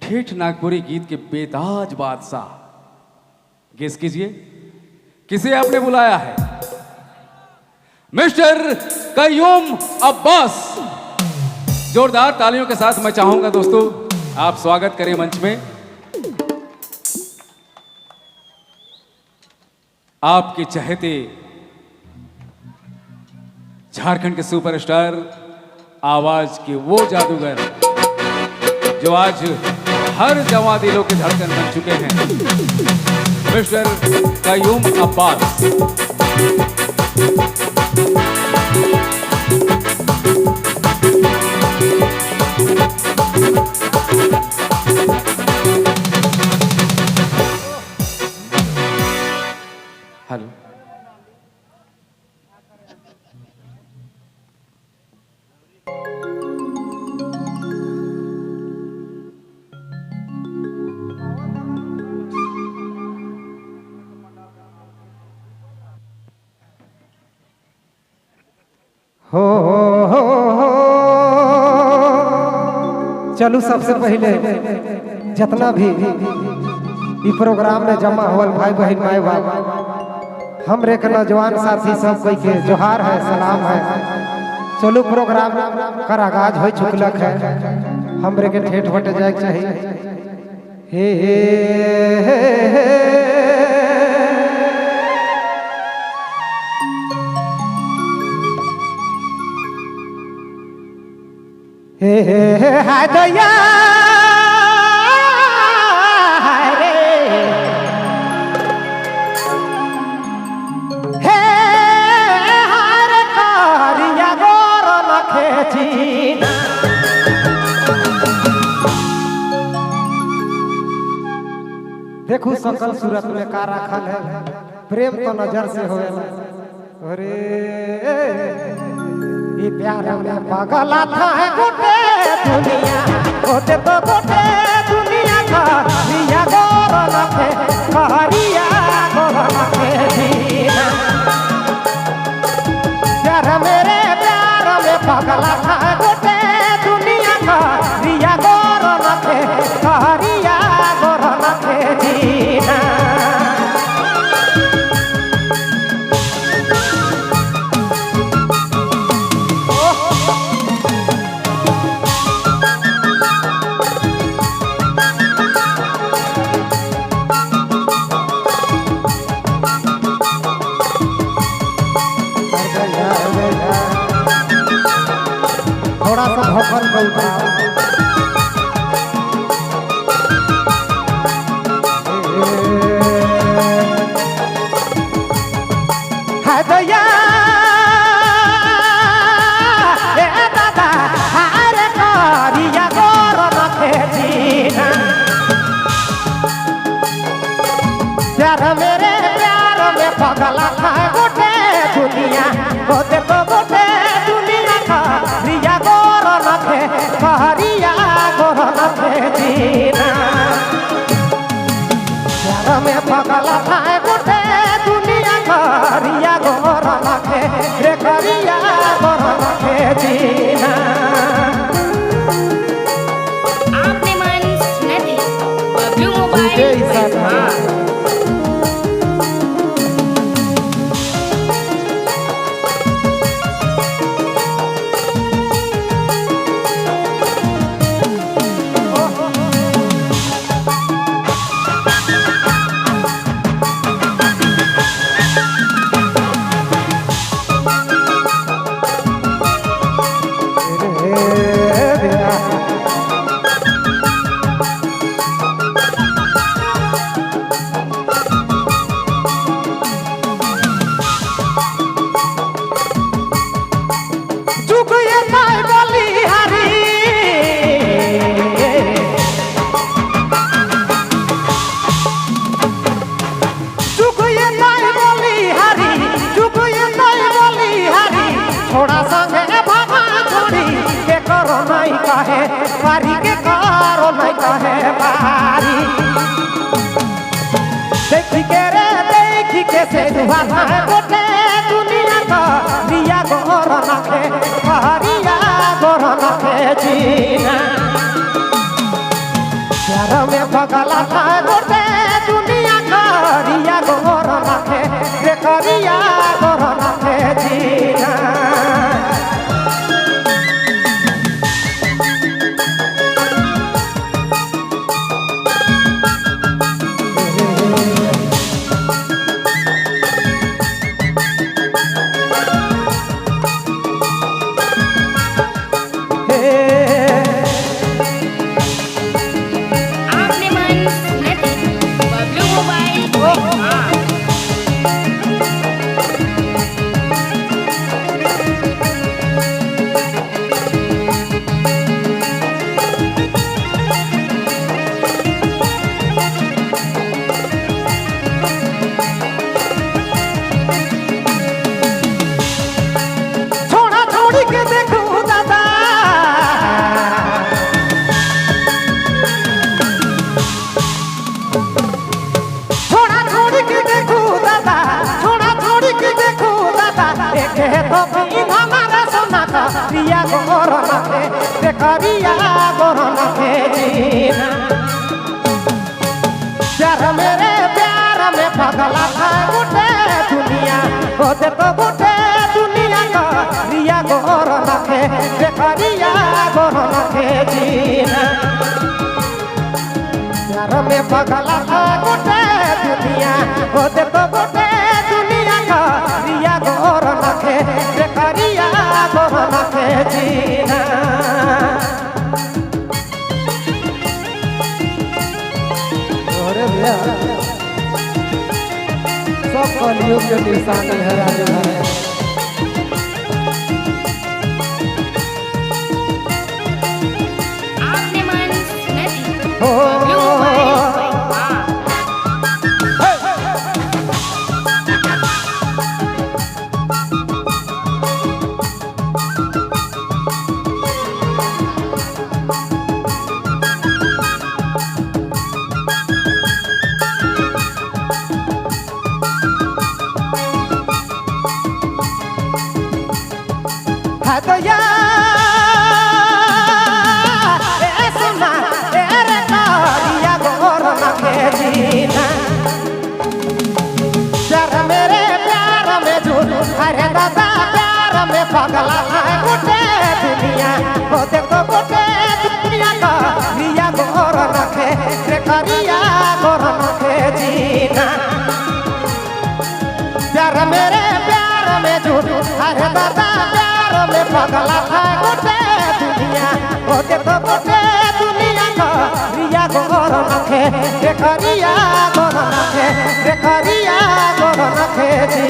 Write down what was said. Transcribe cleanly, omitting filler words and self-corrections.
ठेठ नागपुरी गीत के बेताज बादशाह, गेस कीजिए किसे आपने बुलाया है? मिस्टर कय्यूम अब्बास। जोरदार तालियों के साथ मैं चाहूंगा दोस्तों आप स्वागत करें मंच में। आपके चहेते झारखंड के सुपरस्टार, आवाज के वो जादूगर जो आज हर जवां दिलों के धड़कन बन चुके हैं, मिस्टर कय्यूम अब्बास। हेलो, चलू सबसे पहले जितना भी ई प्रोग्राम में जमा हुआ भाई बहन माए बाप हमरे के नौजवान साथी सब कोई के जोहार है, सलाम है। चलू प्रोग्राम कर आगाज हो चुकलक है, हमरे के ठेठ बटे जाए चाहिए। हे हाय दया हे हार कारिया गोर लखेची। देखू सकल सूरत में का राखल है, प्रेम तो नजर से होए। अरे ये प्यार में पागल था है गोटे दुनिया, गोटे तो गोटे दुनिया का रिया गोर लखे कहरिया गोर लखे जीना। प्यार मेरे प्यार में पागल था है गोटे दुनिया का रिया गोर लखे कहरिया गोर लखे जीना। थोड़ा सा भोकल को उठाओ। है दया ए दादा हार कारिया गोर लखे जीना। प्यार मेरे प्यार में पगला था गोटे दुनिया, गोटे तो गोटे दुनिया का रिया गोर लखे कहरिया गोर लखे जीना। प्यार में पगला था गोटे दुनिया का रिया गोर लखे रे कहरिया गोर लखे जीना। आपने मन सुना थी बबलू मोबाइल। थोड़ा संगे भागा छोड़ी के करो नहीं कहे बारी, के करो नहीं कहे बारी। देखी के रे देखी के से दुआरा गोटे दुनिया का रिया गोर लखे कहरिया गोर लखे जीना। प्यार में पगला था गोटे दुनिया करिया गोर नाथे रे करिया गोर नाथे जीना आपने मन नहीं बबलू मोबाइल हाँ छोड़ा छोड़ी के देखू दादा छोड़ा छोड़ी के देखू दादा छोड़ा छोड़ी के देखू दादा एक है तो भी हमारा सोना का रिया गोर नाथे देखरिया गोर नाथे जीना प्यार मेरे प्यार में पगला था गुटे दुनिया होते तो गुटे दुनिया का रिया गोर नाथे देखरिया गोर नाथे जीना प्यार में पगला था गुटे दुनिया होते तो गुटे दुनिया का रिया गोर नाथे देखरिया गोर नाथे जीना अरे भैया सब कलियुग के निशानी है राजू भाई आपने मन नहीं हो बबलू मोबाइल हाँ है तो यार ए सुना ए रे कारिया गोर नाथे जीना प्यार मेरे प्यार में झूठ अरे दादा प्यार में पगला है गुटे दुनिया होते तो गुटे दुनिया का रिया गोर नाथे रे करिया गोर नाथे जीना प्यार मेरे प्यार में झूठ अरे दादा प्यार में पगला था गुटे दुनिया होते तो गुटे दुनिया का रिया गोर नाथे देखरिया गोर नाथे देखरिया गोर नाथे जी